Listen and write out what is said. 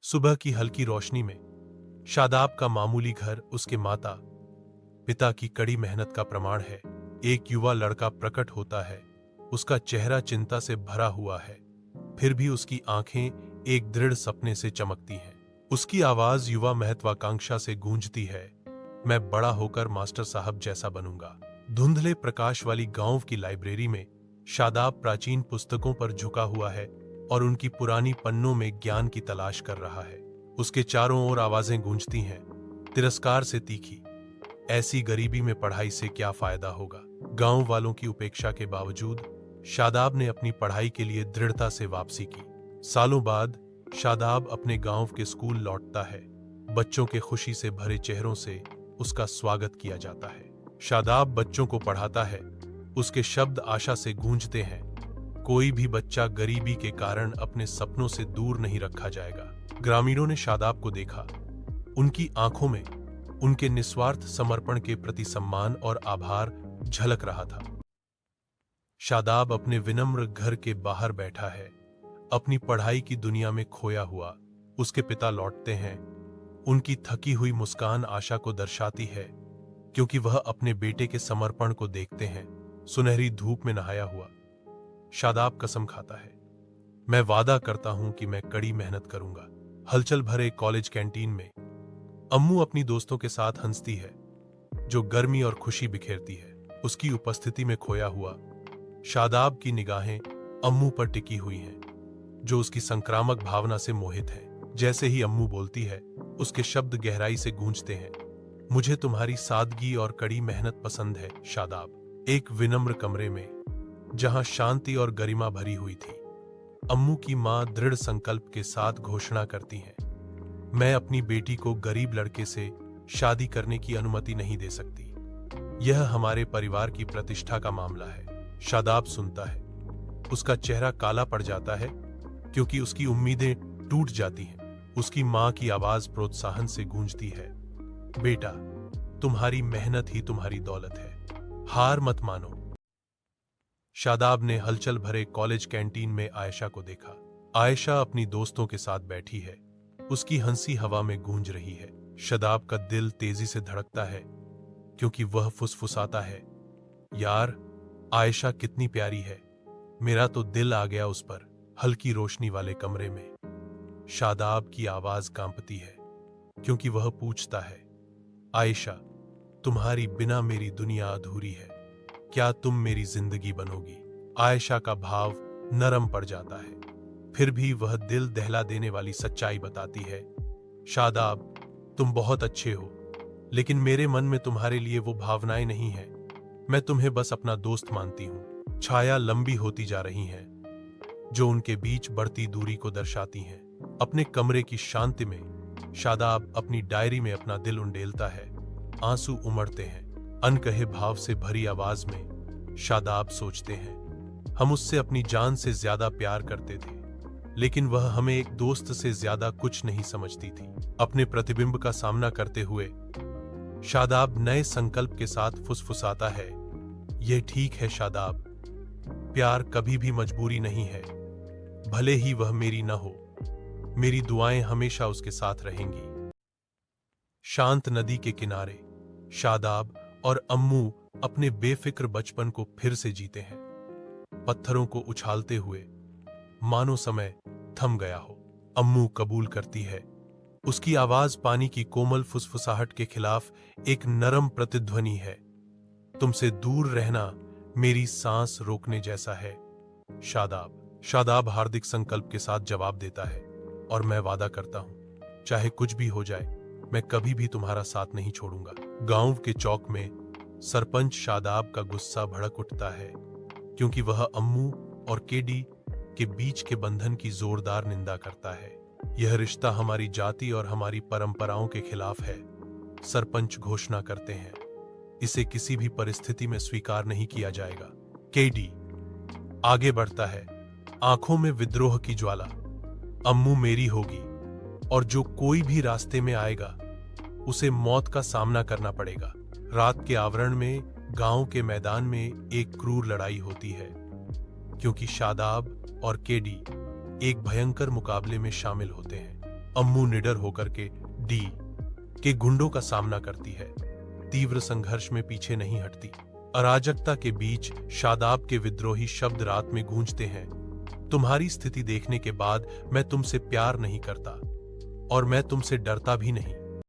सुबह की हल्की रोशनी में शादाब का मामूली घर उसके माता पिता की कड़ी मेहनत का प्रमाण है। एक युवा लड़का प्रकट होता है। उसका चेहरा चिंता से भरा हुआ है, फिर भी उसकी आंखें एक दृढ़ सपने से चमकती हैं। उसकी आवाज युवा महत्वाकांक्षा से गूंजती है, मैं बड़ा होकर मास्टर साहब जैसा बनूंगा। धुंधले प्रकाश वाली गांव की लाइब्रेरी में शादाब प्राचीन पुस्तकों पर झुका हुआ है और उनकी पुरानी पन्नों में ज्ञान की तलाश कर रहा है। उसके चारों ओर आवाजें गूंजती हैं, तिरस्कार से तीखी, ऐसी गरीबी में पढ़ाई से क्या फायदा होगा। गांव वालों की उपेक्षा के बावजूद शादाब ने अपनी पढ़ाई के लिए दृढ़ता से वापसी की। सालों बाद शादाब अपने गांव के स्कूल लौटता है। बच्चों के खुशी से भरे चेहरों से उसका स्वागत किया जाता है। शादाब बच्चों को पढ़ाता है, उसके शब्द आशा से गूंजते हैं। कोई भी बच्चा गरीबी के कारण अपने सपनों से दूर नहीं रखा जाएगा। ग्रामीणों ने शादाब को देखा। उनकी आंखों में उनके निस्वार्थ समर्पण के प्रति सम्मान और आभार झलक रहा था। शादाब अपने विनम्र घर के बाहर बैठा है, अपनी पढ़ाई की दुनिया में खोया हुआ। उसके पिता लौटते हैं। उनकी थकी हुई मुस्कान आशा को दर्शाती है, क्योंकि वह अपने बेटे के समर्पण को देखते हैं। सुनहरी धूप में नहाया हुआ शादाब कसम खाता है, मैं वादा करता हूं कि मैं कड़ी मेहनत करूंगा। हलचल भरे कॉलेज कैंटीन में अम्मू अपनी दोस्तों के साथ हंसती है, जो गर्मी और खुशी बिखेरती है। उसकी उपस्थिति में खोया हुआ शादाब की निगाहें अम्मू पर टिकी हुई हैं, जो उसकी संक्रामक भावना से मोहित है। जैसे ही अम्मू बोलती है, उसके शब्द गहराई से गूंजते हैं। मुझे तुम्हारी सादगी और कड़ी मेहनत पसंद है शादाब। एक विनम्र कमरे में, जहां शांति और गरिमा भरी हुई थी, अम्मू की मां दृढ़ संकल्प के साथ घोषणा करती हैं, मैं अपनी बेटी को गरीब लड़के से शादी करने की अनुमति नहीं दे सकती। यह हमारे परिवार की प्रतिष्ठा का मामला है। शादाब सुनता है, उसका चेहरा काला पड़ जाता है, क्योंकि उसकी उम्मीदें टूट जाती हैं। उसकी मां की आवाज प्रोत्साहन से गूंजती है, बेटा, तुम्हारी मेहनत ही तुम्हारी दौलत है, हार मत मानो। शादाब ने हलचल भरे कॉलेज कैंटीन में आयशा को देखा। आयशा अपनी दोस्तों के साथ बैठी है, उसकी हंसी हवा में गूंज रही है। शादाब का दिल तेजी से धड़कता है, क्योंकि वह फुसफुसाता है, यार, आयशा कितनी प्यारी है। मेरा तो दिल आ गया उस पर। हल्की रोशनी वाले कमरे में शादाब की आवाज कांपती है, क्योंकि वह पूछता है, आयशा, तुम्हारी बिना मेरी दुनिया अधूरी है, क्या तुम मेरी जिंदगी बनोगी। आयशा का भाव नरम पड़ जाता है, फिर भी वह दिल दहला देने वाली सच्चाई बताती है, शादाब, तुम बहुत अच्छे हो, लेकिन मेरे मन में तुम्हारे लिए वो भावनाएं नहीं है। मैं तुम्हें बस अपना दोस्त मानती हूं। छाया लंबी होती जा रही हैं, जो उनके बीच बढ़ती दूरी को दर्शाती हैं। अपने कमरे की शांति में शादाब अपनी डायरी में अपना दिल उंडेलता है। आंसू उमड़ते हैं। अनकहे भाव से भरी आवाज में शादाब सोचते हैं, हम उससे अपनी जान से ज्यादा प्यार करते थे, लेकिन वह हमें एक दोस्त से ज्यादा कुछ नहीं समझती थी। अपने प्रतिबिंब का सामना करते हुए शादाब नए संकल्प के साथ फुसफुसाता है, यह ठीक है शादाब, प्यार कभी भी मजबूरी नहीं है। भले ही वह मेरी न हो, मेरी दुआएं हमेशा उसके साथ रहेंगी। शांत नदी के किनारे शादाब और अम्मू अपने बेफिक्र बचपन को फिर से जीते हैं, पत्थरों को उछालते हुए, मानो समय थम गया हो। अम्मू कबूल करती है। उसकी आवाज पानी की कोमल फुसफुसाहट के खिलाफ एक नरम प्रतिध्वनि है, तुमसे दूर रहना मेरी सांस रोकने जैसा है शादाब हार्दिक संकल्प के साथ जवाब देता है, और मैं वादा करता हूं, चाहे कुछ भी हो जाए, मैं कभी भी तुम्हारा साथ नहीं छोड़ूंगा। गांव के चौक में सरपंच शादाब का गुस्सा भड़क उठता है, क्योंकि वह अम्मू और केडी के बीच के बंधन की जोरदार निंदा करता है। यह रिश्ता हमारी जाति और हमारी परंपराओं के खिलाफ है, सरपंच घोषणा करते हैं। इसे किसी भी परिस्थिति में स्वीकार नहीं किया जाएगा। केडी आगे बढ़ता है, आंखों में विद्रोह की ज्वाला। अम्मू मेरी होगी, और जो कोई भी रास्ते में आएगा उसे मौत का सामना करना पड़ेगा। रात के आवरण में गांव के मैदान में एक क्रूर लड़ाई होती है, क्योंकि शादाब और केडी एक भयंकर मुकाबले में शामिल होते हैं। अम्मू निडर होकर के डी के गुंडों का सामना करती है, तीव्र संघर्ष में पीछे नहीं हटती। अराजकता के बीच शादाब के विद्रोही शब्द रात में गूंजते हैं, तुम्हारी स्थिति देखने के बाद मैं तुमसे प्यार नहीं करता और मैं तुमसे डरता भी नहीं।